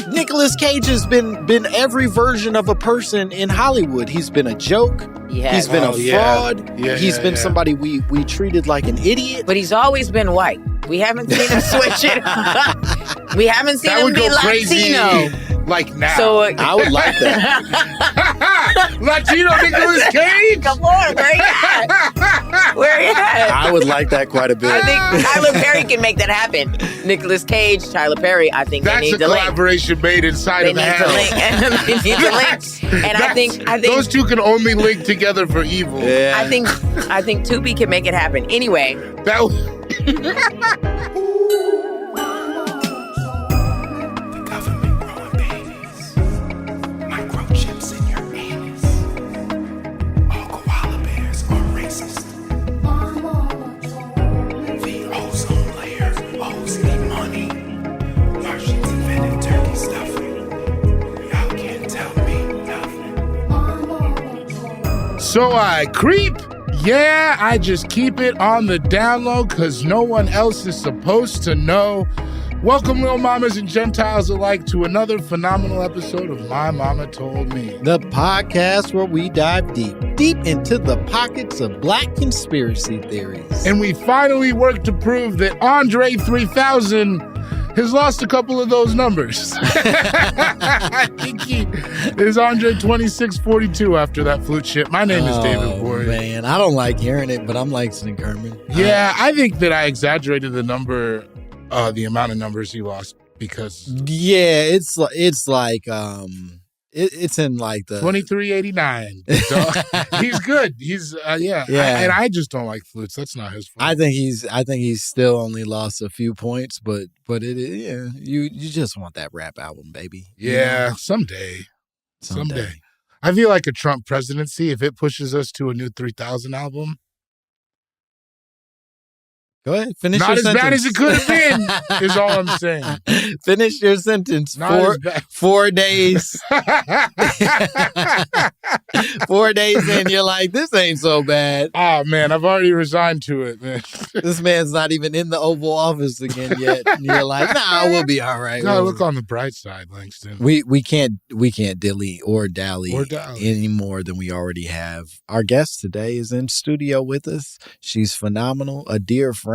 Nicolas Cage has been every version of a person in Hollywood. He's been a joke. He's been a fraud. He's been somebody we treated like an idiot. But he's always been white. We haven't seen him switch it up. We haven't seen him be Latino. Like now. So I would like that. Latino Nicolas Cage? Come on, where he at? Where he at? I would like that quite a bit. I think Tyler Perry can make that happen. Nicolas Cage, Tyler Perry, I think that's they need to link. That's a collaboration made inside of hell. They need to link. And I think those two can only link together for evil. Yeah. I think Tubi can make it happen. Anyway. So I creep. Yeah, I just keep it on the down low because no one else is supposed to know. Welcome, little mamas and Gentiles alike, to another phenomenal episode of My Mama Told Me. The podcast where we dive deep into the pockets of black conspiracy theories. And we finally worked to prove that Andre 3000 has lost a couple of those numbers. I think he is Andre 2642 after that flute shit. My name is David Ward. Man, I don't like hearing it, but I'm Langston and Kerman. Yeah, I think that I exaggerated the amount of numbers he lost because... Yeah, it's like... It's in like the 2389. So he's good. He's and I just don't like flutes. That's not his fault. I think he's still only lost a few points, but you just want that rap album, baby. Yeah, someday. I feel like a Trump presidency, if it pushes us to a new 3000 album. Go ahead, finish Not your as sentence. bad as it could have been, is all I'm saying. Finish your sentence. Not as bad. 4 days. 4 days in, you're like, this ain't so bad. Oh, man, I've already resigned to it, man. This man's not even in the Oval Office again yet. And you're like, nah, we'll be all right. Gotta look on the bright side, Langston. We can't dilly or dally any more than we already have. Our guest today is in studio with us. She's phenomenal, a dear friend,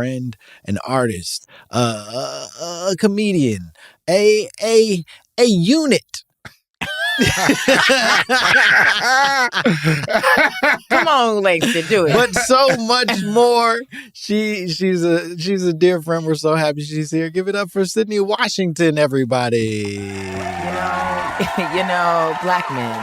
an artist, a comedian, a unit. Come on, Langston, do it. But so much more. She's a dear friend. We're so happy she's here. Give it up for Sydnee Washington, everybody. Black men.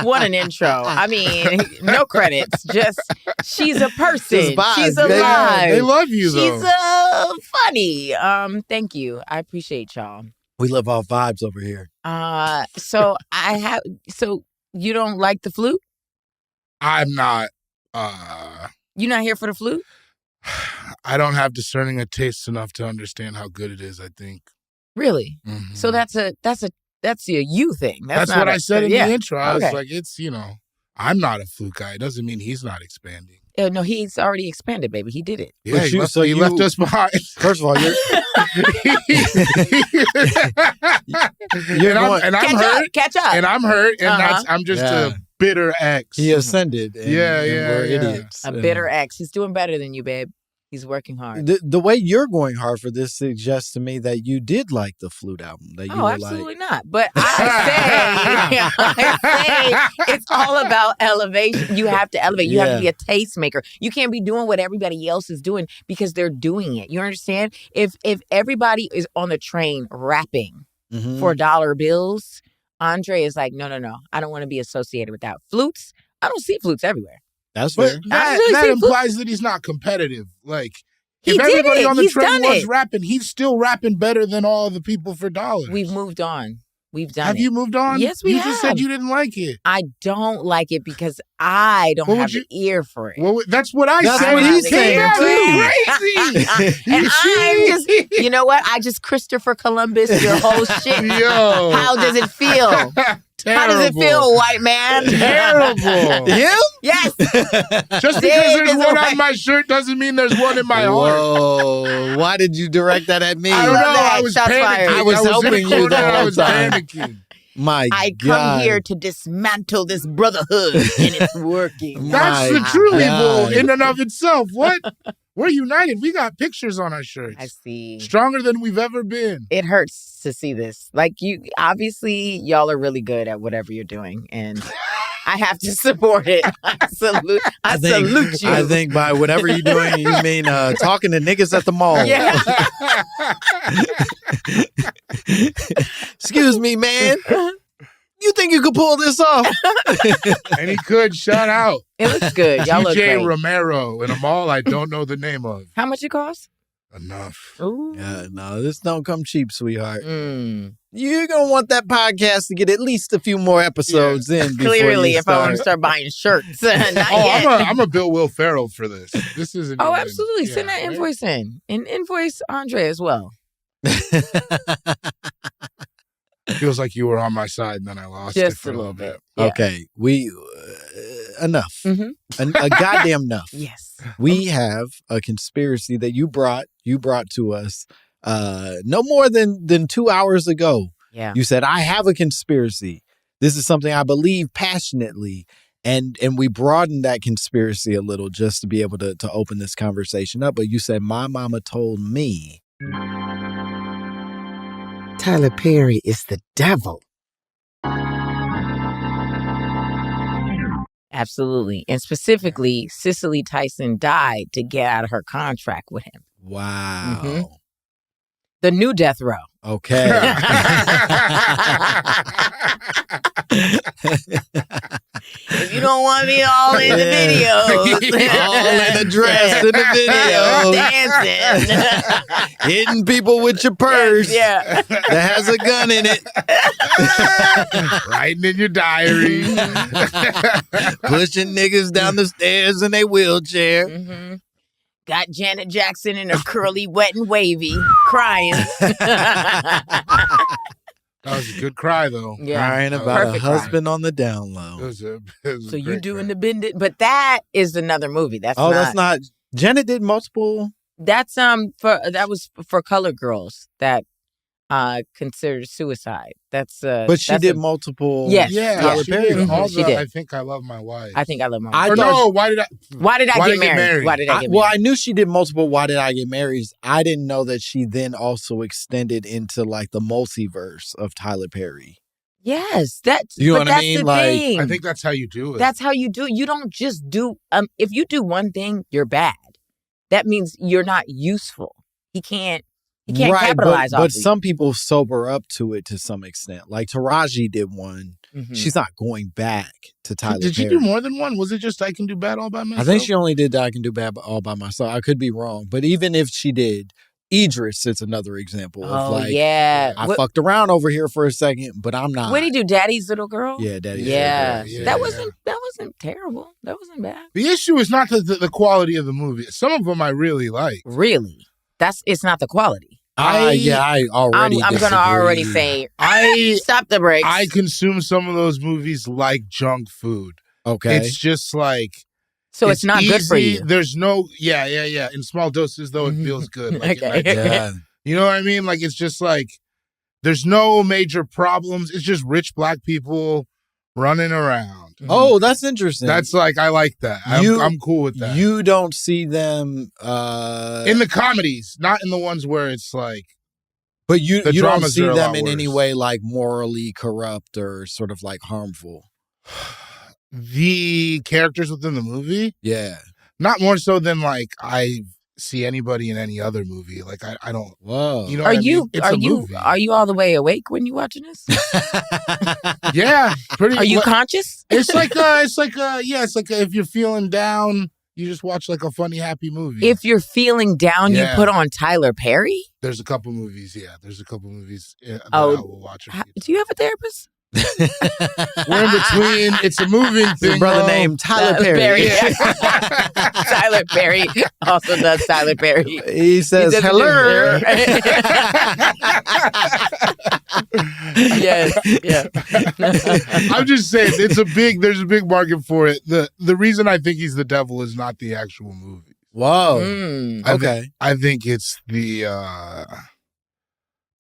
What an intro. I mean, no credits. Just she's a person. Vibes, she's alive. They love you, though. She's funny. Thank you. I appreciate y'all. We live off vibes over here. So you don't like the flute? I'm not. You're not here for the flute? I don't have discerning a taste enough to understand how good it is, I think. Really? Mm-hmm. So that's a you thing. That's what I said in the intro. I was okay. like, I'm not a flute guy. It doesn't mean he's not expanding. No, he's already expanded, baby. He did it. Yeah, he left us behind. First of all, I'm hurt. Catch up. And I'm hurt, and I'm just a bitter ex. He ascended. And we're idiots. A bitter ex. He's doing better than you, babe. He's working hard. The way you're going hard for this suggests to me that you did like the flute album. That you were absolutely not. But I say it's all about elevation. You have to elevate. You have to be a tastemaker. You can't be doing what everybody else is doing because they're doing it. You understand? If everybody is on the train rapping for dollar bills, Andre is like, no. I don't want to be associated with that. Flutes, I don't see flutes everywhere. That's fair. That implies that he's not competitive. Like, if everybody on the train was rapping, he's still rapping better than all the people for dollars. We've moved on. We've done Have you moved on? Yes, we have. You just said you didn't like it. I don't like it because I don't have the ear for it. Well, that's what I said. That's what he's saying, too. Crazy. And I'm just, you know what? I just Christopher Columbus your whole shit. Yo. How does it feel Terrible. How does it feel, white man? Terrible. Him? Yes. Just because there's one on my shirt doesn't mean there's one in my heart. Whoa. Why did you direct that at me? I don't know. I was Shots panicking. fired. I was helping you the I whole was time. panicking. My I God. come here to dismantle this brotherhood, and it's working. That's My the true God. evil in and of itself. What? We're united. We got pictures on our shirts. I see. Stronger than we've ever been. It hurts to see this. Like, you, obviously, y'all are really good at whatever you're doing, and I have to support it. I salute you. I think by whatever you're doing, you mean talking to niggas at the mall. Yeah. Excuse me, man. You think you could pull this off? And he could. Shout out. It looks good. Y'all look TJ great. Romero in a mall I don't know the name of. How much it costs? Enough. Ooh. Yeah, no, this don't come cheap, sweetheart. Mm. You're going to want that podcast to get at least a few more episodes in before Clearly, you if I want to start. start buying shirts. Not yet. I'm a Bill Will Ferrell for this. This isn't Oh, even- absolutely. Send that right? invoice in. And invoice Andre as well. Feels like you were on my side and then I lost it Just for a little bit. bit. Yeah. Okay, we enough. Mhm. A goddamn enough. Yes. We have a conspiracy that you brought to us no more than 2 hours ago. Yeah. You said, I have a conspiracy. This is something I believe passionately. And we broadened that conspiracy a little just to be able to open this conversation up. But you said, my mama told me. Tyler Perry is the devil. Absolutely. And specifically, Cicely Tyson died to get out of her contract with him. Wow. Mhm. The new death row. Okay. If you don't want me all in the videos. All in the dress in the video. Dancing. Hitting people with your purse Yeah. that has a gun in it. Writing in your diary. Pushing niggas down the stairs in a wheelchair. Mm-hmm. Got Janet Jackson in her curly, wet, and wavy, crying. That was a good cry, though. Yeah. Crying about a Perfect cry. husband on the down It low. was a So you great doing cry. the bend it, but that is another movie. That's That's not. Janet did multiple. That's that was for colored girls that considered suicide. That's But she that's did a- multiple. Yes. Yeah, Tyler she Perry did. movies. All She the did. I Think I Love My Wife. I think I love my. I Or thought- no, why did I? Why did I Why get did I get married? married? Why did I get Well, married? I knew she did multiple. Why did I get married? I didn't know that she then also extended into like the multiverse of Tyler Perry. Yes, that's You know but what I that's mean? the Like, thing. I think that's how you do it. That's how you do it. You don't just do if you do one thing, you're bad. That means you're not useful. He can't capitalize but off some people sober up to it to some extent. Like Taraji did one. Mhm. She's not going back to Tyler Did she Perry. do more than one? Was it just I Can Do Bad All By Myself? I think she only did I Can Do Bad All By Myself. I could be wrong. But even if she did, Idris is another example of Oh like, yeah. I fucked around over here for a second, but I'm not. What did he do? Daddy's Little Girl? Yeah, Daddy's Yeah. Little Girl. That wasn't terrible. That wasn't bad. The issue is not the quality of the movie. Some of them I really like. Really. It's not the quality. I already I'm gonna already disagree. say stop the brakes. I consume some of those movies like junk food. Okay. It's just like so it's not good for easy. you. There's no yeah. In small doses though, it feels good. Like, Okay. Yeah. you know what I mean? Like it's just like there's no major problems. It's just rich black people running around. Oh, that's interesting. That's like I like that. I'm cool with that. You don't see them in the comedies, not in the ones where it's like but you the don't dramas see are a them lot in any worse. way like morally corrupt or sort of like harmful. the characters within the movie. Yeah. Not more so than like I see anybody in any other movie. Like I don't. Whoa. You know, Are what I you mean? It's are a you movie. are you all the way awake when you watching this? Yeah, pretty. Are you conscious? It's like if you're feeling down, you just watch like a funny, happy movie. If you're feeling down, Yeah. you put on Tyler Perry? There's a couple movies, that Oh, I will watch. Do you have a therapist? We're in between. It's a moving thing. His brother bro. named Tyler Perry. Tyler Perry also does Tyler Perry. He says doesn't hello. do- Yes, yeah. I'm just saying there's a big market for it. The reason I think he's the devil is not the actual movie. Whoa. Okay. I think it's the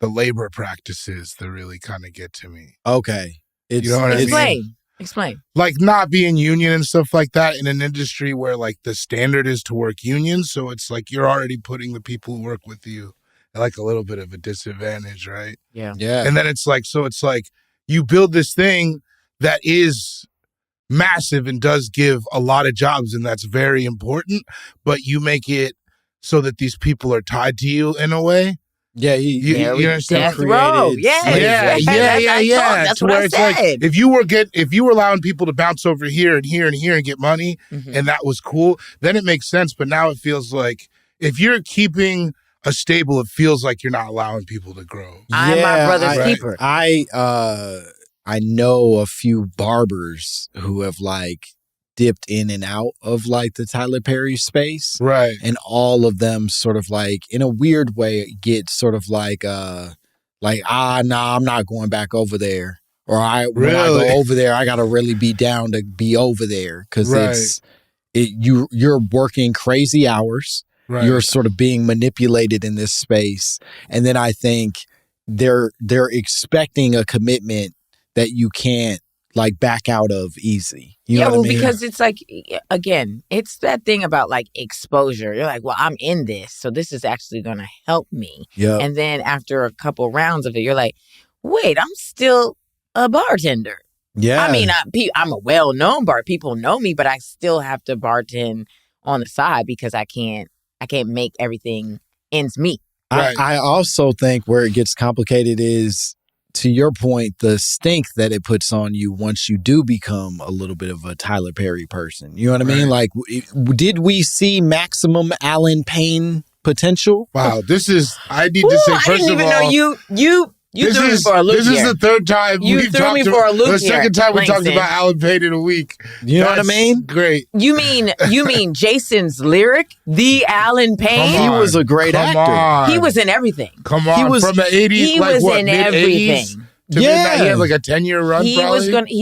labor practices that really kind of get to me. Okay. You know what I mean? Explain. Like not being union and stuff like that in an industry where like the standard is to work union. So it's like you're already putting the people who work with you at like a little bit of a disadvantage, right? Yeah. And then it's like you build this thing that is massive and does give a lot of jobs, and that's very important, but you make it so that these people are tied to you in a way. Yeah, you understand? Death row. Yeah. That's what I said. Like, if you were allowing people to bounce over here and here and here and get money, and that was cool, then it makes sense. But now it feels like if you're keeping a stable, it feels like you're not allowing people to grow. I'm my brother's keeper. I know a few barbers who have like dipped in and out of like the Tyler Perry space. Right. And all of them sort of like in a weird way get sort of like nah, I'm not going back over there. Or when I go over there, I gotta really be down to be over there. Cause you're working crazy hours. Right. You're sort of being manipulated in this space. And then I think they're expecting a commitment that you can't like back out of easy. You know what I mean? Because it's like, again, it's that thing about like exposure. You're like, well, I'm in this, so this is actually going to help me. Yeah. And then after a couple rounds of it, you're like, wait, I'm still a bartender. Yeah. I mean, I'm a well-known bar. People know me, but I still have to bartend on the side because I can't make everything ends meet. Right. I also think where it gets complicated is, to your point, the stink that it puts on you once you do become a little bit of a Tyler Perry person. You know what I mean? Like, did we see maximum Alan Payne potential? Wow, I need to say, first of all, I didn't even know you threw me for a loop. This is the third time you threw me for a loop. The second time we talked about Alan Payne in a week. You know what I mean? Great. You mean Jason's lyric, the Alan Payne? He was a great actor. He was in everything. Come on, he was from the 80s. He like was what, in mid-80s? everything. He had like a 10-year run. He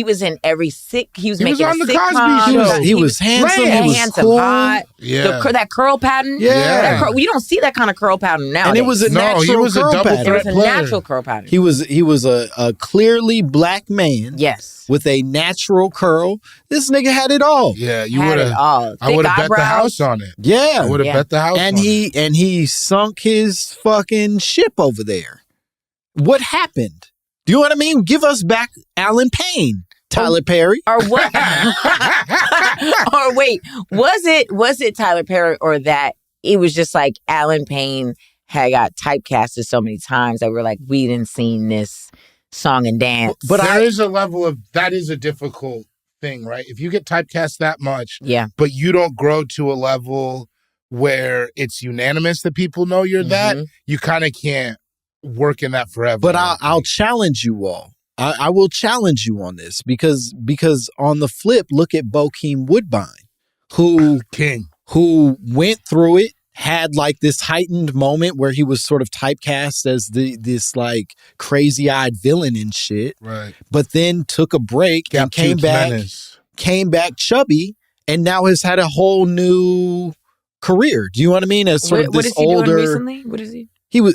was in every He was making on a the sitcom. Cosby Show. He was handsome. He was handsome, cool. hot. Yeah. That curl pattern. Yeah. You don't see that kind of curl pattern now. And it was a natural he was curl a double pattern. It was threat a player. natural curl pattern. He was a clearly black man. Yes. With a natural curl. This nigga had it all. Yeah, you Had would it have. all. I would have bet the eyebrows. house on it. Yeah. I would have bet the house and on he it. and he sunk his fucking ship over there. What happened? Do you know what I mean? Give us back Alan Payne, Tyler Perry. Or what? Or wait, was it Tyler Perry, or that it was just like Alan Payne had got typecasted so many times that we're like, we didn't seen this song and dance. But there is a level of, that is a difficult thing, right? If you get typecast that much, but you don't grow to a level where it's unanimous that people know you're that, you kind of can't work in that forever. But I'll challenge you all. I will challenge you on this because on the flip, look at Bokeem Woodbine, who went through it, had like this heightened moment where he was sort of typecast as this like crazy-eyed villain and shit. Right. But then took a break and came back chubby, and now has had a whole new career. Do you know what I mean? As sort of what this is he older. doing recently? What is he?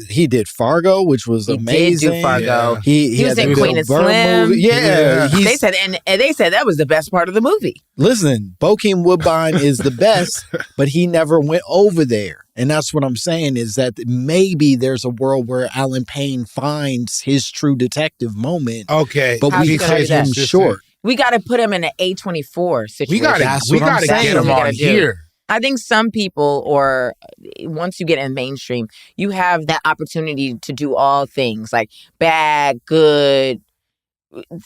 He did Fargo, which was amazing. He did do Fargo. Yeah. He was in Queen and Slim. Movie. Yeah. They said that was the best part of the movie. Listen, Bokeem Woodbine is the best, but he never went over there. And that's what I'm saying, is that maybe there's a world where Alan Payne finds his true detective moment. Okay. But we cut him short. We got to put him in an A24 situation. We got to get him on here. I think some people, or once you get in mainstream, you have that opportunity to do all things, like bad, good,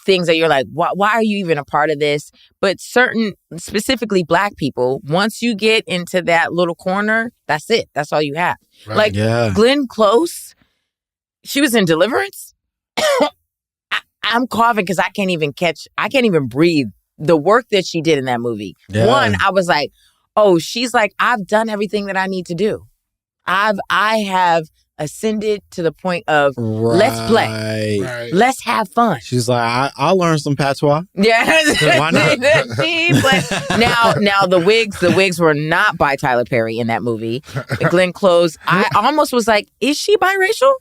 things that you're like, why are you even a part of this? But certain, specifically black people, once you get into that little corner, that's it. That's all you have. Right. Like Glenn Close, she was in Deliverance. I'm coughing because I can't even breathe. The work that she did in that movie. Yeah. One, I was like, oh, she's like, I've done everything that I need to do. I have ascended to the point of let's play. Right. Let's have fun. She's like, I'll learn some patois. Yeah. Why not? Now the wigs were not by Tyler Perry in that movie. Glenn Close, I almost was like, is she biracial?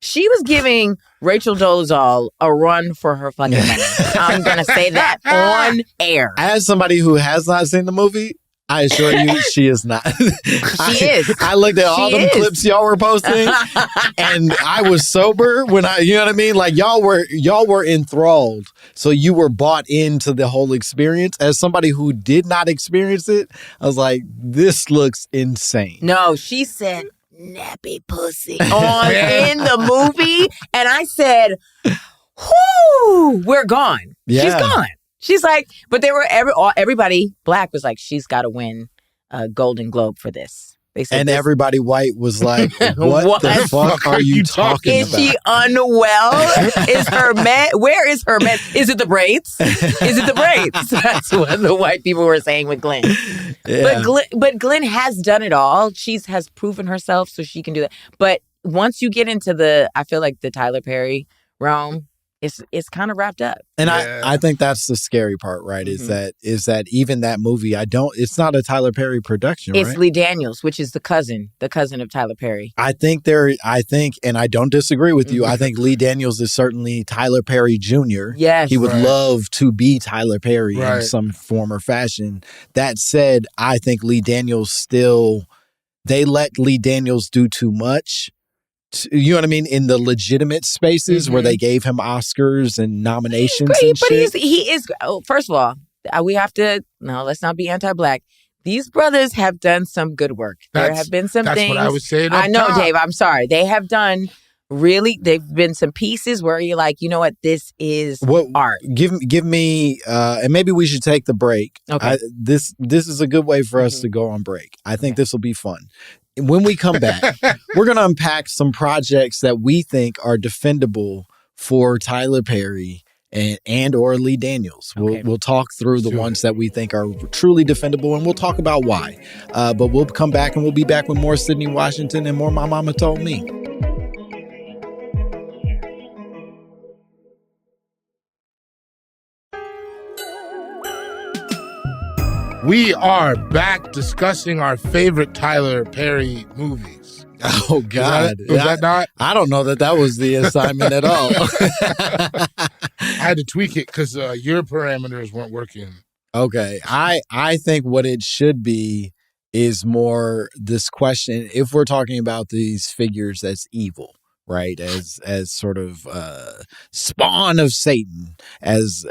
She was giving Rachel Dolezal a run for her fucking money. I'm going to say that on air. As somebody who has not seen the movie, I assure you, she is not. She is. I looked at all them clips y'all were posting, and I was sober when you know what I mean? Like y'all were enthralled. So you were bought into the whole experience. As somebody who did not experience it, I was like, this looks insane. No, she said, nappy pussy in the movie. And I said, whoo, we're gone. Yeah. She's gone. She's like, but they were everybody black was like, she's got to win a Golden Globe for this. They said, and everybody white was like, what the fuck are you talking about? Is she unwell? Is her where is her mess? Is it the braids? Is it the braids? That's what the white people were saying with Glenn. Yeah. But Glenn has done it all. She has proven herself, so she can do that. But once you get into I feel like the Tyler Perry realm, it's kind of wrapped up. And I think that's the scary part, right? Mm-hmm. Is that even that movie, it's not a Tyler Perry production, it's right? Lee Daniels, which is the cousin of Tyler Perry. I think, and I don't disagree with you, I think Lee Daniels is certainly Tyler Perry Jr. Yes. He would love to be Tyler Perry in some form or fashion. That said, I think Lee Daniels they let Lee Daniels do too much. You know what I mean? In the legitimate spaces where they gave him Oscars and nominations and shit. He is, first of all, we have to, let's not be anti-black. These brothers have done some good work. There have been some things. That's what I was saying. I know, Dave, I'm sorry. They have done they've been some pieces where you're like, you know what, this is art. Give me, and maybe we should take the break. Okay. This is a good way for us to go on break. I think this will be fun. When we come back, we're going to unpack some projects that we think are defendable for Tyler Perry and or Lee Daniels. We'll talk through the ones that we think are truly defendable, and we'll talk about why. But we'll come back, and we'll be back with more Sydnee Washington and more My Mama Told Me. We are back discussing our favorite Tyler Perry movies. Oh, God. Was that not? I don't know that was the assignment at all. I had to tweak it because your parameters weren't working. Okay. I think what it should be is more this question, if we're talking about these figures as evil, right, as sort of spawn of Satan, as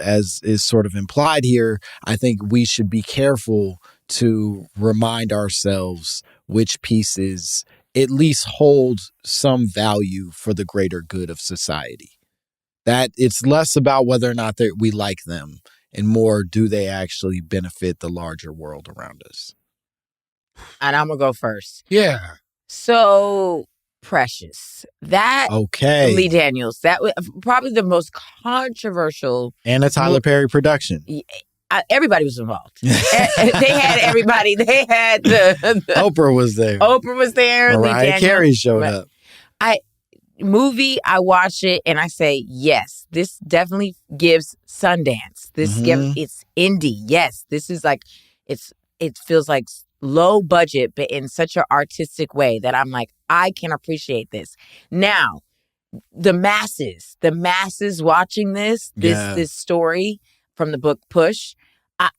is sort of implied here, I think we should be careful to remind ourselves which pieces at least hold some value for the greater good of society. That it's less about whether or not we like them and more, do they actually benefit the larger world around us? And I'm going to go first. Yeah. So Precious. Lee Daniels. That was probably the most controversial. And a Tyler Perry production. Everybody was involved. They had everybody. They had Oprah was there. Mariah Carey showed up. I watch it and I say, yes, this definitely gives Sundance. This it's indie. Yes, this is like it feels like low budget, but in such an artistic way that I'm like, I can appreciate this. Now, the masses watching this story from the book Push,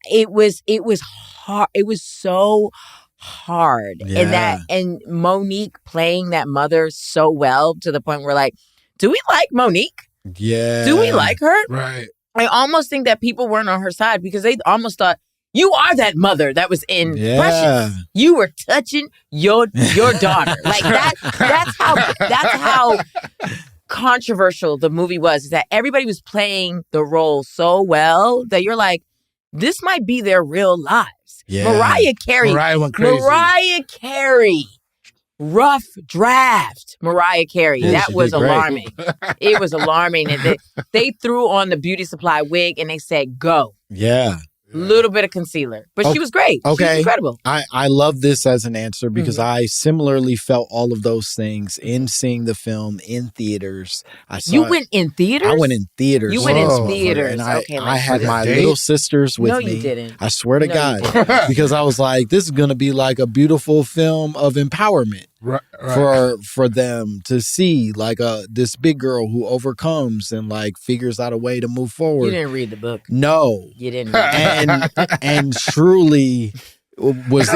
it was hard. It was so hard. Yeah. And Monique playing that mother so well to the point where like, do we like Monique? Yeah. Do we like her? Right. I almost think that people weren't on her side because they almost thought, you are that mother that was in Precious. You were touching your daughter. Like that's how controversial the movie was, is that everybody was playing the role so well that you're like, this might be their real lives. Yeah. Mariah Carey. Mariah went crazy. Mariah Carey. Rough draft. Mariah Carey. Yeah, that was alarming. It was alarming. And they threw on the beauty supply wig and they said, go. Yeah. Little bit of concealer. But she was great. Okay. She was incredible. I love this as an answer because I similarly felt all of those things in seeing the film in theaters. You went in theaters? I went in theaters. You went in theaters. And okay, I had my little sisters with me. No, you didn't. I swear to God. Because I was like, this is going to be like a beautiful film of empowerment. Right. For them to see like this big girl who overcomes and like figures out a way to move forward. You didn't read the book. No. You didn't read and truly was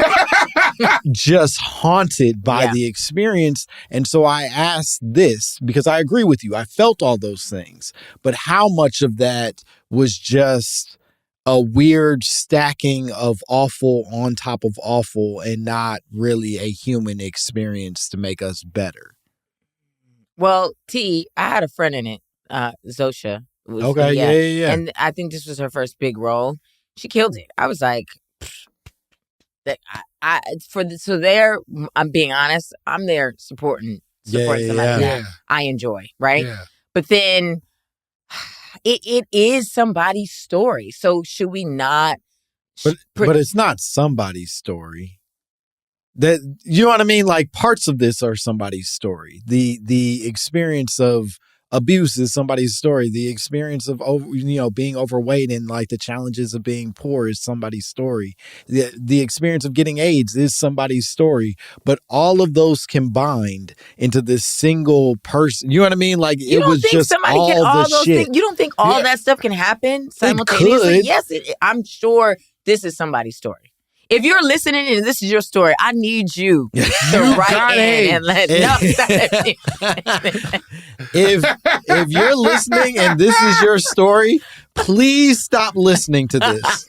just haunted by the experience. And so I asked this because I agree with you. I felt all those things. But how much of that was just a weird stacking of awful on top of awful and not really a human experience to make us better? Well, I had a friend in it, Zosha. Okay, yeah. And I think this was her first big role. She killed it. I was like, I'm being honest, I'm there supporting somebody that I enjoy, right? Yeah. But then it is somebody's story. So should we not? But it's not somebody's story. That, you know what I mean? Like parts of this are somebody's story. The experience of abuse is somebody's story. The experience of being overweight and like the challenges of being poor is somebody's story. The experience of getting AIDS is somebody's story. But all of those combined into this single person, you know what I mean? Like it was just all the shit. You don't think all that stuff can happen simultaneously? Yes, I'm sure this is somebody's story. If you're listening and this is your story, I need you to write in and let know. If you're listening and this is your story, please stop listening to this.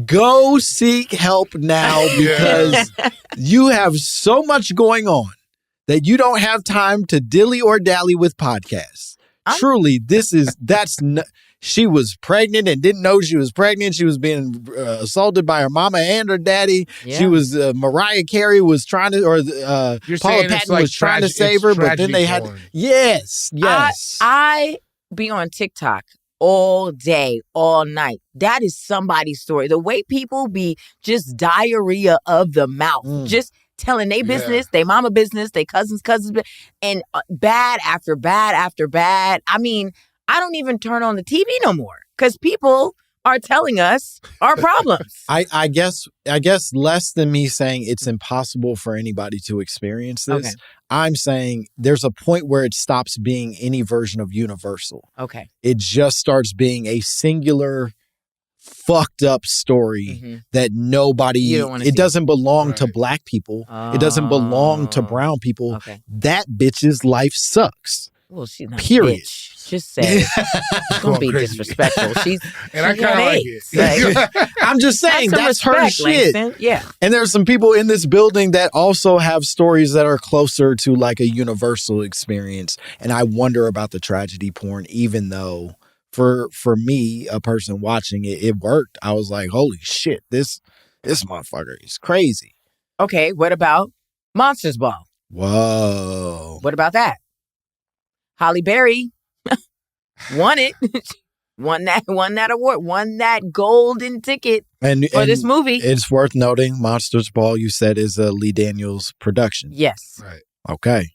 Go seek help now because you have so much going on that you don't have time to dilly or dally with podcasts. Truly, she was pregnant and didn't know she was pregnant. She was being assaulted by her mama and her daddy. Yeah. She was, Mariah Carey was trying to, or Paula Patton was trying to save her, but then they had, yes. I be on TikTok all day, all night. That is somebody's story. The way people be just diarrhea of the mouth, just telling their business, their mama business, their cousins, and bad after bad after bad. I mean, I don't even turn on the TV no more because people are telling us our problems. I guess less than me saying it's impossible for anybody to experience this. Okay. I'm saying there's a point where it stops being any version of universal. Okay. It just starts being a singular fucked up story that nobody, it doesn't belong to black people. It doesn't belong to brown people. Okay. That bitch's life sucks. Well, she's not period. A bitch. Just say, don't be disrespectful. And I kind of like it. I'm just saying that's her shit. Langston. Yeah. And there's some people in this building that also have stories that are closer to like a universal experience. And I wonder about the tragedy porn, even though for me, a person watching it, it worked. I was like, holy shit, this motherfucker is crazy. Okay, what about Monsters Ball? Whoa. What about that? Halle Berry won it. won that award. Won that golden ticket for this movie. It's worth noting, Monsters Ball, you said, is a Lee Daniels production. Yes. Right. Okay.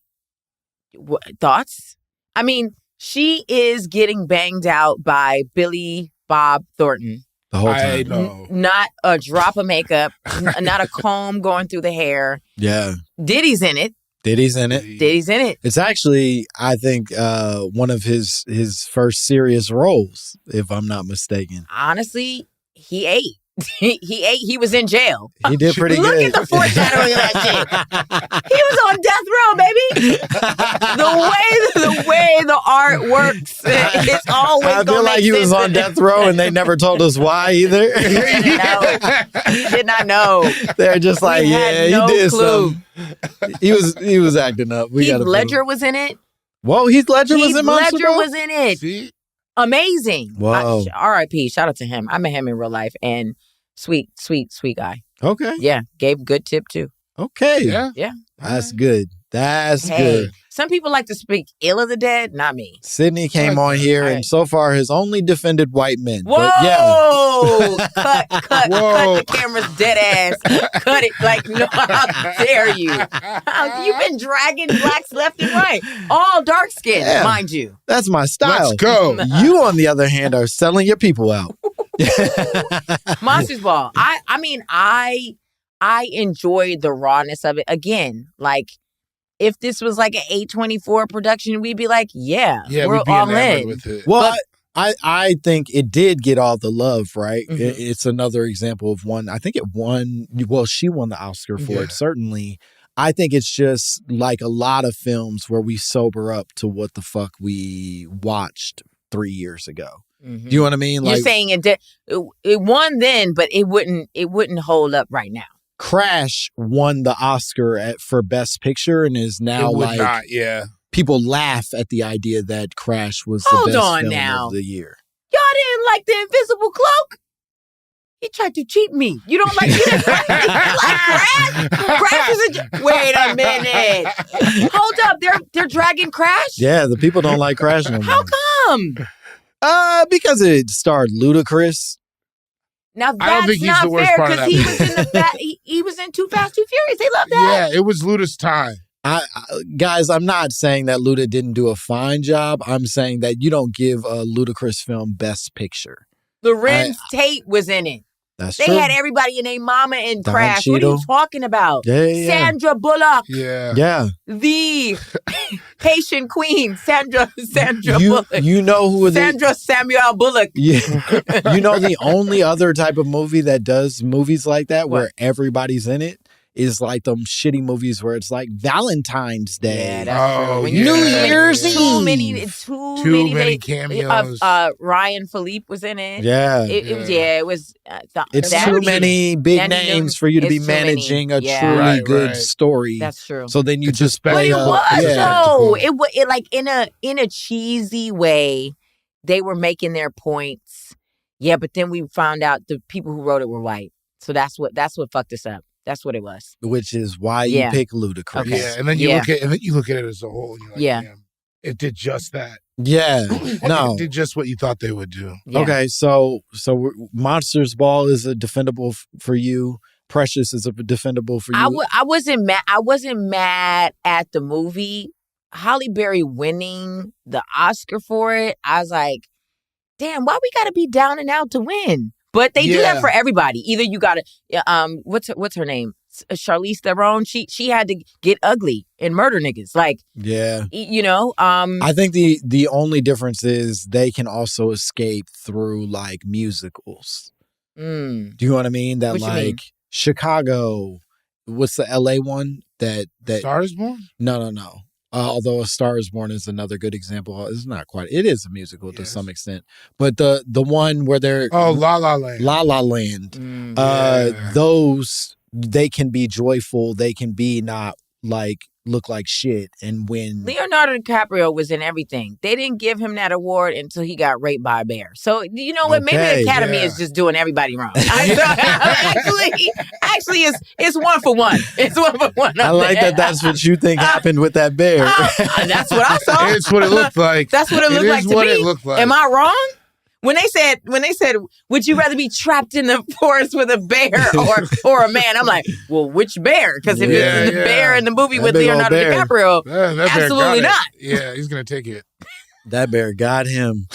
Thoughts? I mean, she is getting banged out by Billy Bob Thornton. The whole time. I know. Not a drop of makeup, not a comb going through the hair. Yeah. Diddy's in it. Diddy's in it. It's actually, I think, one of his first serious roles, if I'm not mistaken. Honestly, he ate. He ate. He was in jail. He did pretty Look good. Look at the foreshadowing of that shit. He was on death row, baby. The way the art works, it's always. I feel like he was on death row, and they never told us why either. No, did not know. They're just like, he did something. He was acting up. Heath Ledger was in it. Whoa, Heath Ledger was in Monsters Ball? was in it. See? Amazing. Wow. R.I.P. Shout out to him. I met him in real life and sweet guy. Okay. Yeah. Gave good tip too. Okay. Yeah. Yeah. That's good. That's good. Some people like to speak ill of the dead, not me. Sydnee came on here and so far has only defended white men. Whoa! But yeah. Cut the camera's dead ass. Cut it. Like, no, how dare you? You've been dragging blacks left and right. All dark skinned, mind you. That's my style. Let's go. You, on the other hand, are selling your people out. Monsters Ball. I mean, I enjoyed the rawness of it. Again, like, if this was like an A24 production, we'd be like, we're all in. With it. Well, I think it did get all the love, right? Mm-hmm. It's another example of one. I think it won. Well, she won the Oscar for it, certainly. I think it's just like a lot of films where we sober up to what the fuck we watched 3 years ago. Mm-hmm. Do you know what I mean? You're saying it won then, but it wouldn't hold up right now. Crash won the Oscar for Best Picture and is now people laugh at the idea that Crash was the best film of the year. Y'all didn't like The Invisible Cloak? He tried to cheat me. You don't like Crash? Crash is wait a minute. Hold up, they're dragging Crash? Yeah, the people don't like Crash no more. How come? Because it starred Ludacris. Now that's not fair because he was in he was in Too Fast, Too Furious. They love that. Yeah, it was Luda's time. Guys, I'm not saying that Luda didn't do a fine job. I'm saying that you don't give a Ludacris film Best Picture. Lorenz Tate was in it. That's they true. had everybody in their mama in Don Crash. Cheadle. What are you talking about? Yeah. Sandra Bullock. Yeah. The Haitian queen, Sandra Bullock. You know who Sandra Samuel Bullock. Yeah. You know the only other type of movie that does movies like that where everybody's in it is like them shitty movies where it's like Valentine's Day. Yeah, that's true. New Year's Eve. Too many cameos. Ryan Philippe was in it. Yeah. It was. It's too many big names for you to be managing a truly good story. That's true. So then you just play. But it was though. It like in a cheesy way. They were making their points. Yeah, but then we found out the people who wrote it were white. So that's what fucked us up. That's what it was. Which is why you pick Ludacris. Okay. Yeah, and then you look at it as a whole. And you're like, damn, it did just that. Yeah, no, it did just what you thought they would do. Yeah. Okay, so Monsters Ball is a defendable for you. Precious is a defendable for you. I wasn't mad. I wasn't mad at the movie. Halle Berry winning the Oscar for it. I was like, damn, why we got to be down and out to win? But they do that for everybody. Either you got to, what's her name? Charlize Theron. She had to get ugly and murder niggas. Like, you know. I think the only difference is they can also escape through like musicals. Do you know what I mean? That like Chicago. What's the LA one? That Star is Born? No. Although A Star is Born is another good example. It's not quite. It is a musical to some extent. But the one where they're... La La Land. La La Land. Those, they can be joyful. They can be not like look like shit and win. Leonardo DiCaprio was in everything. They didn't give him that award until he got raped by a bear. So, you know what? Maybe the Academy is just doing everybody wrong. Actually, it's one for one. It's one for one. I like that that's what you think happened with that bear. That's what I saw. It's what it looked like. That's what it looked like to me. It looked like. Am I wrong? When they said, would you rather be trapped in the forest with a bear or a man? I'm like, well, which bear? Because if it's the bear in the movie with Leonardo DiCaprio, absolutely not. Yeah, he's going to take it. That bear got him.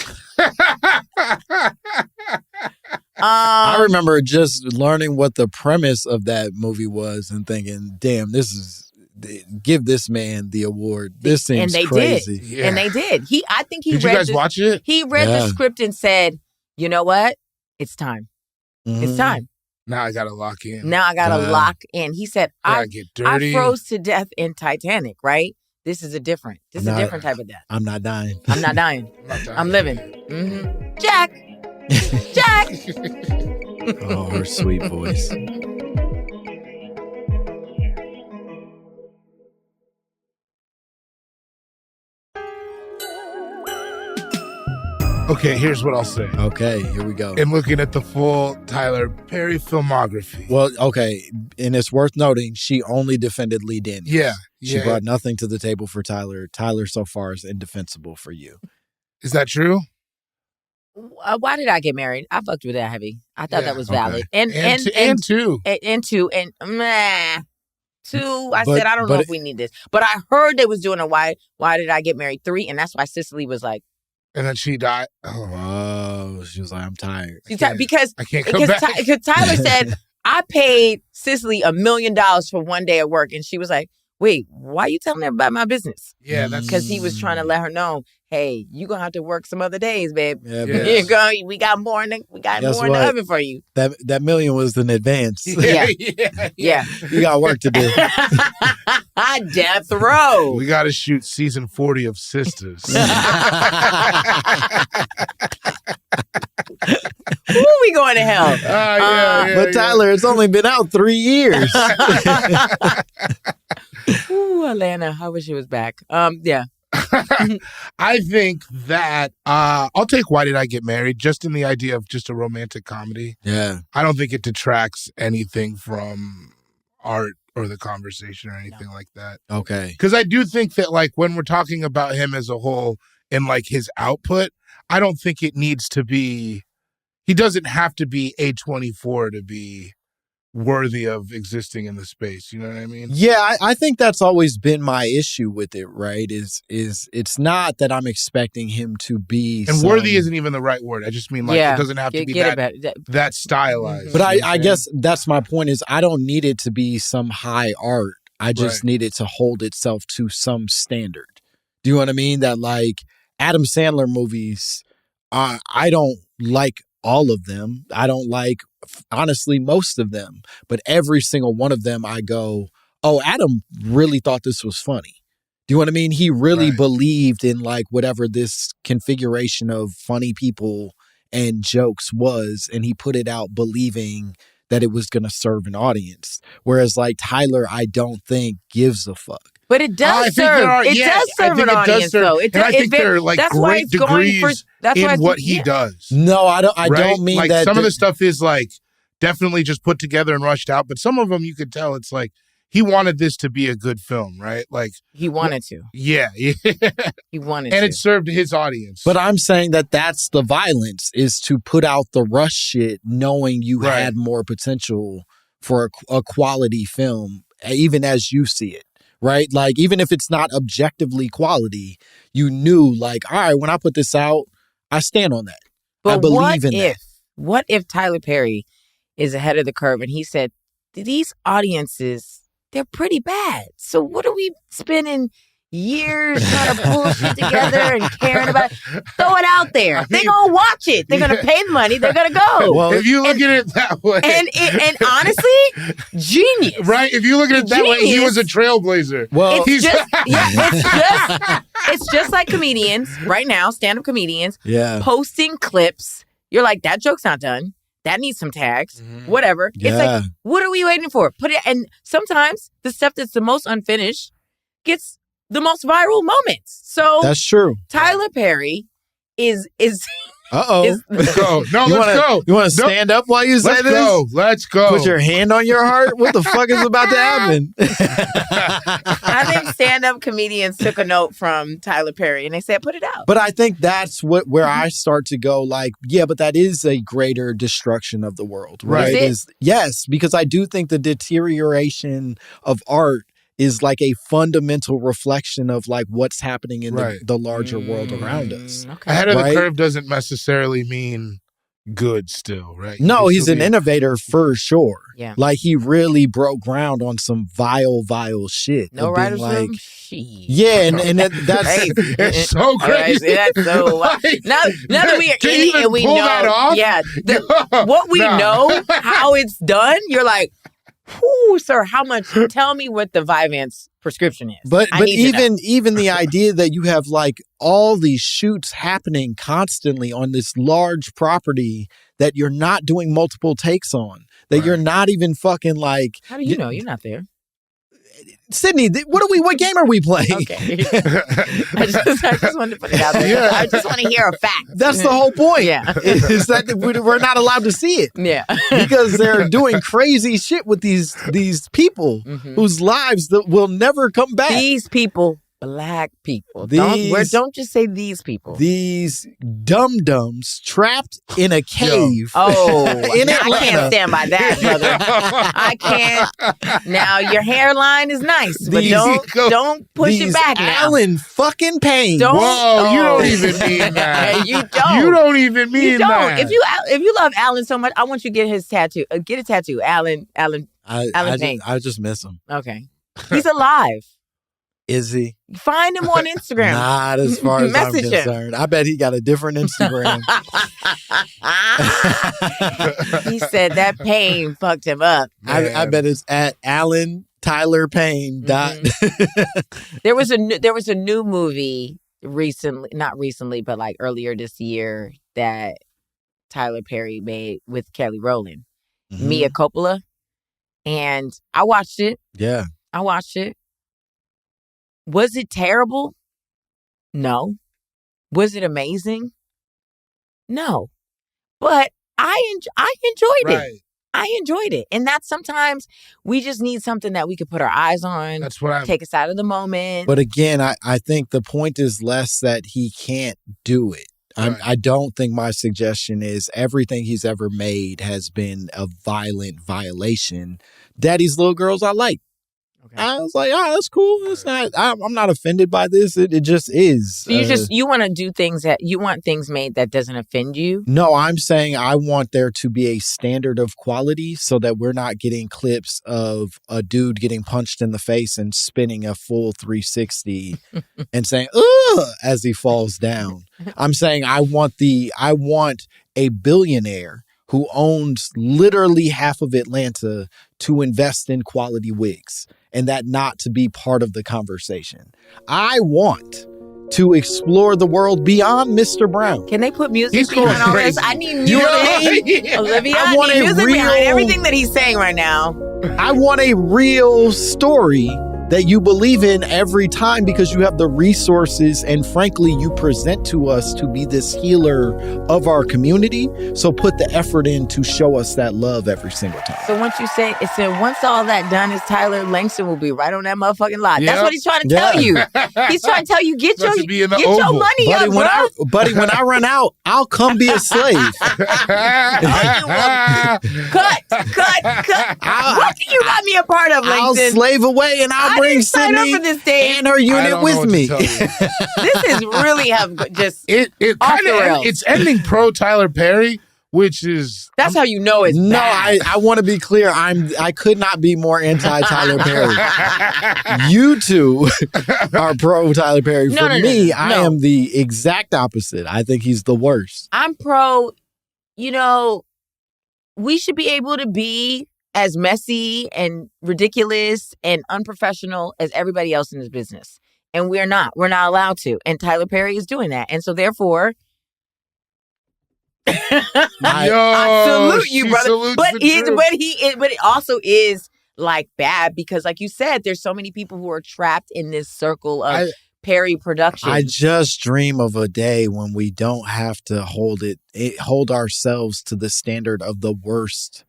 I remember just learning what the premise of that movie was and thinking, damn, give this man the award. This seems crazy. Did. Yeah. And they did. I think he did read you guys watch it? He read the script and said, you know what? It's time. Mm-hmm. It's time. Now I got to lock in. He said, I froze to death in Titanic, right? This is a different type of death. I'm not dying. I'm not dying. I'm living. Mm-hmm. Jack. Oh, her sweet voice. Okay, here's what I'll say. Okay, here we go. I'm looking at the full Tyler Perry filmography. Well, okay, and it's worth noting, she only defended Lee Daniels. Yeah. She brought nothing to the table for Tyler. Tyler so far is indefensible for you. Is that true? Why did I get married? I fucked with that heavy. I thought that was valid. And two. Two, I said, I don't know if we need this. But I heard they was doing a why did I get married 3? And that's why Cicely was like. And then she died. Oh, she was like, I'm tired. Because I can't come back. Because Tyler said, I paid Cicely $1 million for one day at work. And she was like, wait, why are you telling everybody about my business? Yeah, that's because he was trying to let her know, hey, you gonna have to work some other days, babe. Yeah, we got more in the oven for you. That $1 million was in advance. Yeah. You got work to do. Death row. We got to shoot season 40 of Sisters. Who we going to hell? But Tyler, it's only been out 3 years. Ooh, Atlanta. I wish it was back. Yeah. I think that I'll take Why Did I Get Married, just in the idea of just a romantic comedy. Yeah. I don't think it detracts anything from art or the conversation or anything like that. Okay. Because I do think that, like, when we're talking about him as a whole and, like, his output, I don't think it needs to be, he doesn't have to be A24 to be worthy of existing in the space. You know what I mean? Yeah, I think that's always been my issue with it, right? Is it's not that I'm expecting him to be worthy isn't even the right word. I just mean, like, it doesn't have to be that stylized. But I guess that's my point, is I don't need it to be some high art. I just need it to hold itself to some standard. Do you know what I mean? That, like, Adam Sandler movies, I don't like all of them. I don't like, honestly, most of them. But every single one of them, I go, oh, Adam really thought this was funny. Do you know what I mean? He really believed in, like, whatever this configuration of funny people and jokes was, and he put it out believing that it was going to serve an audience. Whereas, like, Tyler, I don't think gives a fuck. But it does serve. It does serve an audience, though. And I think there are, like, great degrees in what he does. No, I don't mean like, that. Some of the stuff is, like, definitely just put together and rushed out. But some of them, you could tell it's like he wanted this to be a good film, right? Like, he wanted to. Yeah. He wanted to. And it served his audience. But I'm saying that that's the violence, is to put out the rush shit knowing you had more potential for a quality film, even as you see it. Right? Like, even if it's not objectively quality, you knew, like, all right, when I put this out, I stand on that. But I believe in that. What if Tyler Perry is ahead of the curve and he said, these audiences, they're pretty bad. So what are we spending years trying to pull shit together and caring about it? Throw it out there. They're going to watch it. They're going to pay the money. They're going to go. Well, if you look at it that way. And honestly, genius. Right? If you look at it that way, he was a trailblazer. Well, it's just like comedians right now, stand-up comedians, posting clips. You're like, that joke's not done. That needs some tags, whatever. Yeah. It's like, what are we waiting for? Put it. And sometimes the stuff that's the most unfinished gets the most viral moments. So that's true. Tyler Perry is. Uh-oh. Let's go. No, let's go. You want to stand up while you say this? Let's go. Put your hand on your heart? What the fuck is about to happen? I think stand-up comedians took a note from Tyler Perry and they said, put it out. But I think that's where I start to go, like, yeah, but that is a greater destruction of the world. Right? Yes, because I do think the deterioration of art is like a fundamental reflection of, like, what's happening in the larger world around us. Okay. Ahead of the curve doesn't necessarily mean good still, right? No, he's an innovator for sure. Yeah. Like, he really broke ground on some vile shit. No writer's room? Yeah, and that's it's so crazy. That's so now that we are in it and we know that off? Yeah, what we know, how it's done, you're like, whoo, sir, how much? Tell me what the Vyvanse prescription is. But even the idea that you have, like, all these shoots happening constantly on this large property that you're not doing multiple takes on, that you're not even fucking, like. How do you know? You're not there. Sydnee, what game are we playing? Okay. I just wanted to put it out there. Yeah. I just want to hear a fact. That's the whole point. Yeah. Is that we're not allowed to see it. Yeah. Because they're doing crazy shit with these people whose lives that will never come back. These people. Black people. Don't just say these people. These dum-dums trapped in a cave. In Atlanta. I can't stand by that, brother. I can't. Now, your hairline is nice, but don't push it back now. Alan fucking Payne. You don't even mean that. You don't. You don't even mean that. If you love Alan so much, I want you to get his tattoo. Get a tattoo. Alan Payne. I just miss him. Okay. He's alive. Is he? Find him on Instagram. Not as far as I'm concerned. I bet he got a different Instagram. He said that pain fucked him up. I bet it's at Alan Tyler Payne. There was a new movie not recently, but like earlier this year that Tyler Perry made with Kelly Rowland, Mia Coppola, and I watched it. Yeah, I watched it. Was it terrible? No. Was it amazing? No. But I enjoyed it. I enjoyed it. And that's sometimes we just need something that we could put our eyes on. That's what take us out of the moment. But again, I think the point is less that he can't do it. Right. I don't think my suggestion is everything he's ever made has been a violent violation. Daddy's Little Girls I like. Okay. I was like, that's cool. It's not. I'm not offended by this. It just is. So you want to do things that you want things made that doesn't offend you? No, I'm saying I want there to be a standard of quality so that we're not getting clips of a dude getting punched in the face and spinning a full 360 and saying "ugh" as he falls down. I'm saying I want a billionaire who owns literally half of Atlanta to invest in quality wigs. And that not to be part of the conversation. I want to explore the world beyond Mr. Brown. Can they put music behind all this? I need music. Olivia, I need music behind everything that he's saying right now. I want a real story that you believe in every time because you have the resources and frankly, you present to us to be this healer of our community. So put the effort in to show us that love every single time. So once all that done is Tyler Langston will be right on that motherfucking lot. Yep. That's what he's trying to tell you. He's trying to tell you, get your money buddy, up, bro. Buddy, when I run out, I'll come be a slave. Cut. What can you got me a part of, Langston? I'll slave away and I'll bring Sydney and her unit with me. This is really just it's ending pro Tyler Perry, which is that's how you know it's bad. I want to be clear. I could not be more anti Tyler Perry. You two are pro Tyler Perry. For me, I am the exact opposite. I think he's the worst. I'm pro. We should be able to be as messy and ridiculous and unprofessional as everybody else in this business. And we're not. We're not allowed to. And Tyler Perry is doing that. And so therefore, I salute you, brother. But it also is like bad because like you said, there's so many people who are trapped in this circle of Perry production. I just dream of a day when we don't have to hold ourselves to the standard of the worst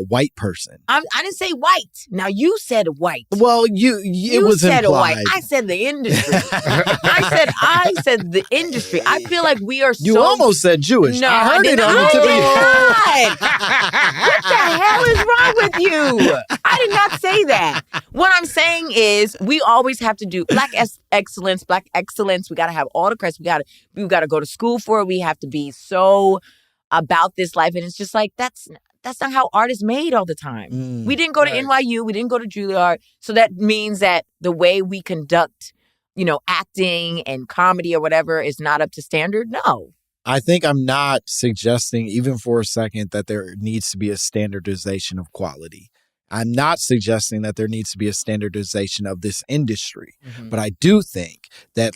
white person. I didn't say white. Now you said white. Well, it was said implied. White. I said the industry. I said the industry. I feel like we are. You almost said Jewish. No, I heard it on the TV. What the hell is wrong with you? I did not say that. What I'm saying is, we always have to do black excellence. We got to have all the crest. We got to go to school for it. We have to be so about this life, and it's just like that's not how art is made all the time. We didn't go to NYU. We didn't go to Juilliard. So that means that the way we conduct, acting and comedy or whatever is not up to standard. No. I think I'm not suggesting even for a second that there needs to be a standardization of quality. I'm not suggesting that there needs to be a standardization of this industry, but I do think that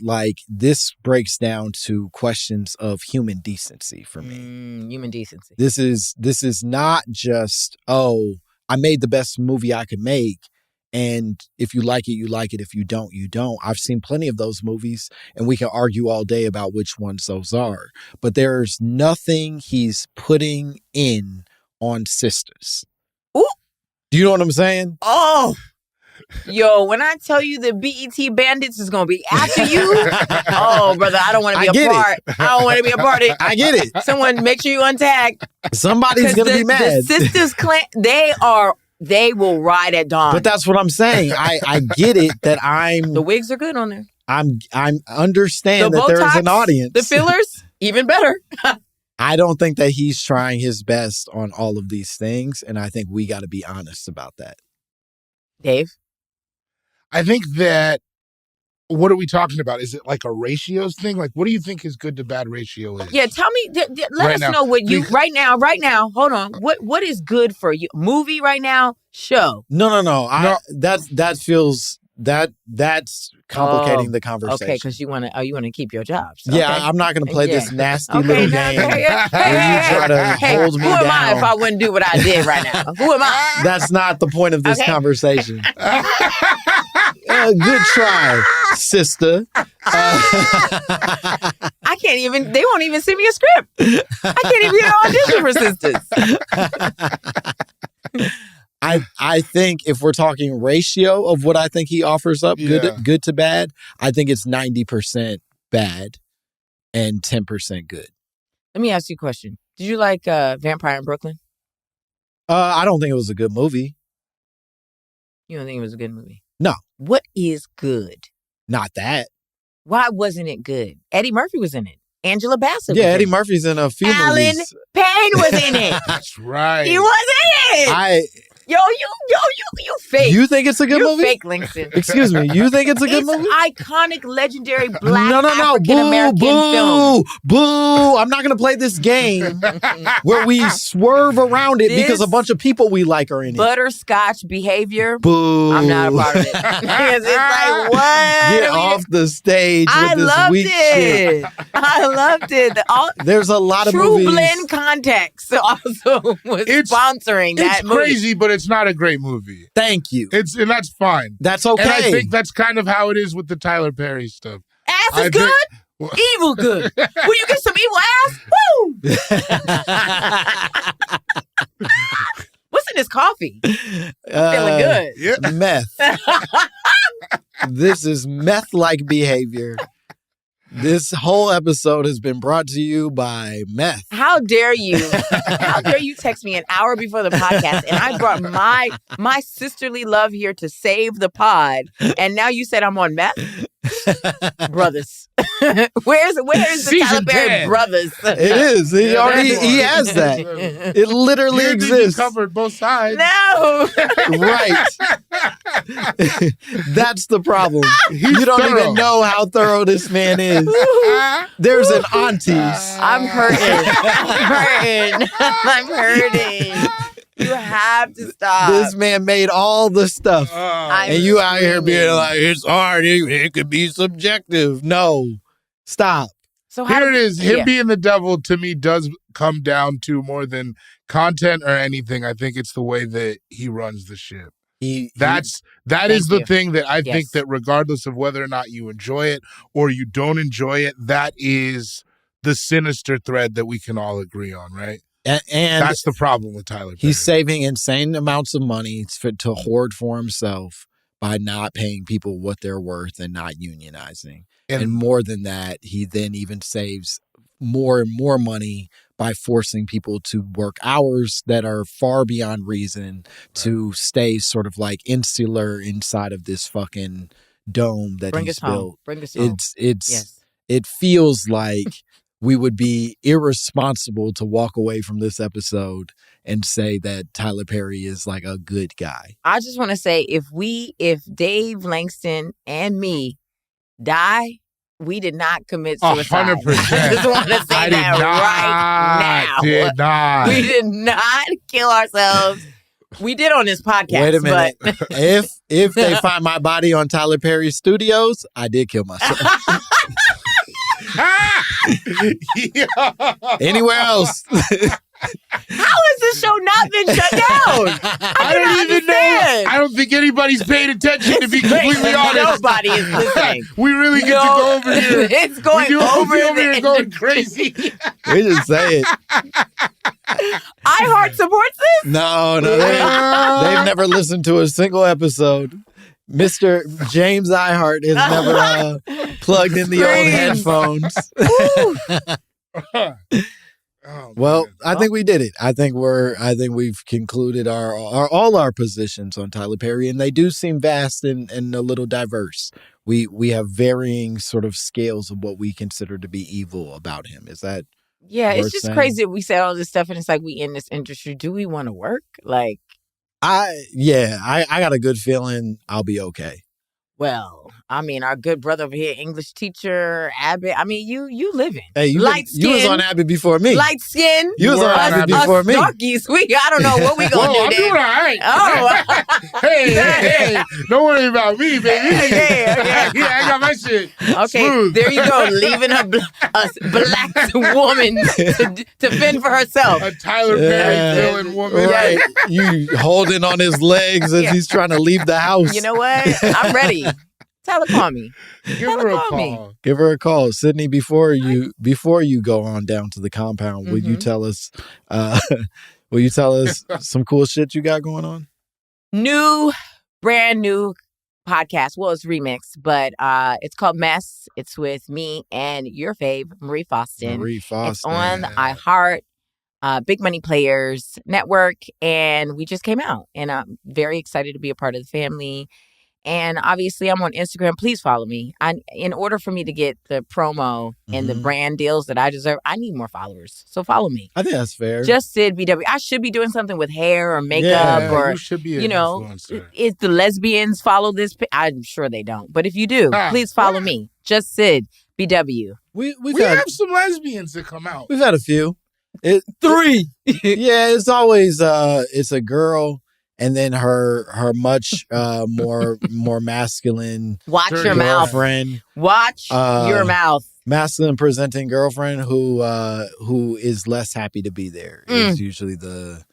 this breaks down to questions of human decency for me. Human decency. This is not just, I made the best movie I could make And if you like it, you like it. If you don't, you don't. I've seen plenty of those movies, and we can argue all day about which ones those are. But there's nothing he's putting in on Sisters. Ooh. Do you know what I'm saying? Oh, yo, when I tell you the BET Bandits is going to be after you, oh, brother, I don't want to be a part. I don't want to be a part of it. I get it. Someone make sure you untag. Somebody's going to be mad. The Sisters clan, they will ride at dawn. But that's what I'm saying. I get it that the wigs are good on there. I'm understand that there is an audience. The fillers, even better. I don't think that he's trying his best on all of these things, and I think we got to be honest about that. Dave? I think that, what are we talking about? Is it like a ratios thing? Like, what do you think his good to bad ratio is? Yeah, tell me, let us know what you, right now, hold on. What is good for you? Movie right now? Show? No. That's complicating the conversation. Okay, because you want to keep your jobs. Yeah, okay. I'm not going to play this nasty little game where you try to hold me down. Who am I if I wouldn't do what I did right now? Who am I? That's not the point of this conversation. Good try, sister. I can't even, they won't even send me a script. I can't even get an audition for Sisters. I think if we're talking ratio of what I think he offers up, good to bad, I think it's 90% bad and 10% good. Let me ask you a question. Did you like Vampire in Brooklyn? I don't think it was a good movie. You don't think it was a good movie? No. What is good? Not that. Why wasn't it good? Eddie Murphy was in it. Angela Bassett was Eddie in Murphy's in a few Alan movies. Payne was in it. That's right. He was in it. Yo, you fake. You think it's a good movie? You fake, Langston. Excuse me. You think it's a good movie? It's iconic, legendary Black African-American film. Boo. I'm not going to play this game where we swerve around it because a bunch of people we like are in it. Butterscotch behavior. Boo. I'm not a part of it. Because it's like, what? Get off the stage with this weak shit. I loved it. There's a lot of True movies. Blend Context also was sponsoring that movie. It's crazy, but it's not a great movie. Thank you. And that's fine. That's okay. And I think that's kind of how it is with the Tyler Perry stuff. Ass is good? Evil good. Will you get some evil ass? Woo! What's in this coffee? Feeling good. Yeah. Meth. This is meth-like behavior. This whole episode has been brought to you by meth. How dare you? How dare you text me an hour before the podcast and I brought my sisterly love here to save the pod and now you said I'm on meth? Brothers. Where's the Tyler Perry Brothers? It is. He has that. It literally exists. You covered both sides. No. Right. That's the problem. You don't even know how thorough this man is. There's an aunties. I'm hurting. I'm hurting. You have to stop. This man made all the stuff. And you out here being like, it's hard. It could be subjective. No. Stop. So here it is. Him being the devil, to me, does come down to more than content or anything. I think it's the way that he runs the ship. That is the thing that I think that regardless of whether or not you enjoy it or you don't enjoy it, that is the sinister thread that we can all agree on, right? And that's the problem with Tyler Perry. He's saving insane amounts of money to hoard for himself by not paying people what they're worth and not unionizing. And more than that, he then even saves more and more money by forcing people to work hours that are far beyond reason to stay sort of like insular inside of this fucking dome that he's built. Bring us home. It feels like we would be irresponsible to walk away from this episode and say that Tyler Perry is like a good guy. I just want to say if Dave, Langston, and me die, we did not commit suicide. 100%. I just want to say that right now. Did not. We did not kill ourselves. We did on this podcast. Wait a minute. But if they find my body on Tyler Perry Studios, I did kill myself. Anywhere else. How is this show not been shut down? I don't even know. I don't think anybody's paying attention, to be completely honest. Nobody is listening. We really get to go over here. It's going over here going crazy. We just say it. iHeart supports this? No, they've never listened to a single episode. Mr. James iHeart has never plugged in the old headphones. Well, I think we did it. I think we've concluded all our positions on Tyler Perry, and they do seem vast and a little diverse. We have varying sort of scales of what we consider to be evil about him. Is that? Yeah, it's just crazy that we said all this stuff and it's like we in this industry. Do we want to work? Like, I got a good feeling I'll be okay. Well, I mean, our good brother over here, English teacher, Abbott. I mean, you living. Hey, you was on Abbott before me. Light skin. You was on Abbott before me. Darkies, I don't know what we gonna do. I'm doing all right. Oh, hey, don't worry about me, baby. Yeah, I got my shit. Okay, smooth. There you go, leaving a black woman to fend for herself. A Tyler Perry villain woman. Right. You holding on his legs as he's trying to leave the house. You know what? I'm ready. Tyler, call me. Give her a call. Give her a call. Sydnee, before you go on down to the compound, will you tell us some cool shit you got going on? Brand new podcast. Well, it's remixed, but it's called Mess. It's with me and your fave, Marie Faustin. It's on the iHeart Big Money Players Network, and we just came out, and I'm very excited to be a part of the family. And obviously, I'm on Instagram. Please follow me. In order for me to get the promo and the brand deals that I deserve, I need more followers. So follow me. I think that's fair. Just Sid BW. I should be doing something with hair or makeup, or you should be an influencer. If the lesbians follow this, I'm sure they don't. But if you do, please follow me. Just Sid BW. We have some lesbians that come out. We've had a few. 3. Yeah, it's always it's a girl. And then her much more masculine Watch your mouth. girlfriend. Watch your mouth. Masculine presenting girlfriend who is less happy to be there is usually the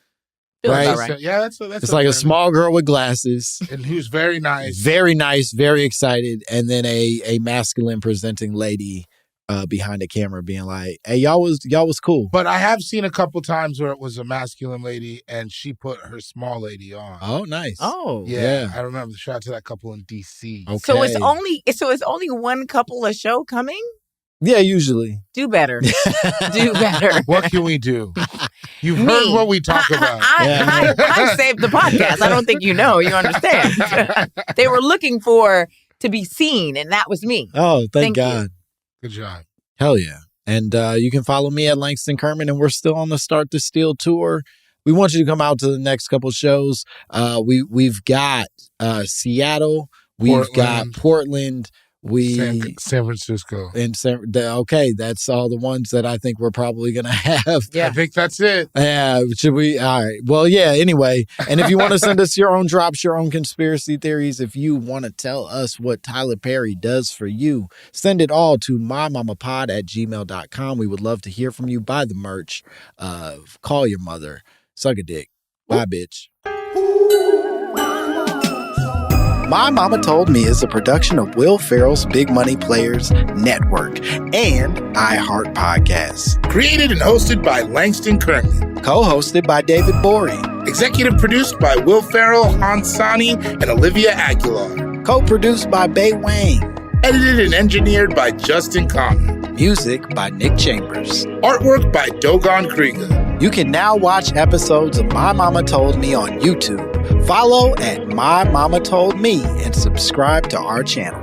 right. Yeah, that's it's like a small girl with glasses and who's very nice, very excited, and then a masculine presenting lady behind the camera being like, hey, y'all was cool. But I have seen a couple times where it was a masculine lady and she put her small lady on. Oh, nice. Oh, yeah. I remember the shout out to that couple in DC. Okay. So it's only one couple a show coming? Yeah, usually. Do better. Do better. What can we do? You've heard what we talk about. I saved the podcast. I don't think you know. You understand. They were looking to be seen, and that was me. Oh, thank God. You. Good job. Hell yeah. And you can follow me at Langston Kerman, and we're still on the Start to Steal tour. We want you to come out to the next couple shows. We've got Seattle. We've got Portland. San Francisco. And okay, that's all the ones that I think we're probably going to have. Yeah. I think that's it. Yeah. Should we? All right. Well, yeah, anyway. And if you want to send us your own drops, your own conspiracy theories, if you want to tell us what Tyler Perry does for you, send it all to mymommapod@gmail.com. We would love to hear from you. Buy the merch. Call your mother. Suck a dick. Bye, bitch. My Mama Told Me is a production of Will Ferrell's Big Money Players Network and iHeart Podcasts. Created and hosted by Langston Kerman. Co-hosted by David Borey. Executive produced by Will Ferrell, Hansani, and Olivia Aguilar. Co-produced by Bay Wang. Edited and engineered by Justin Common. Music by Nick Chambers. Artwork by Dogon Krieger. You can now watch episodes of My Mama Told Me on YouTube. Follow at My Mama Told Me and subscribe to our channel.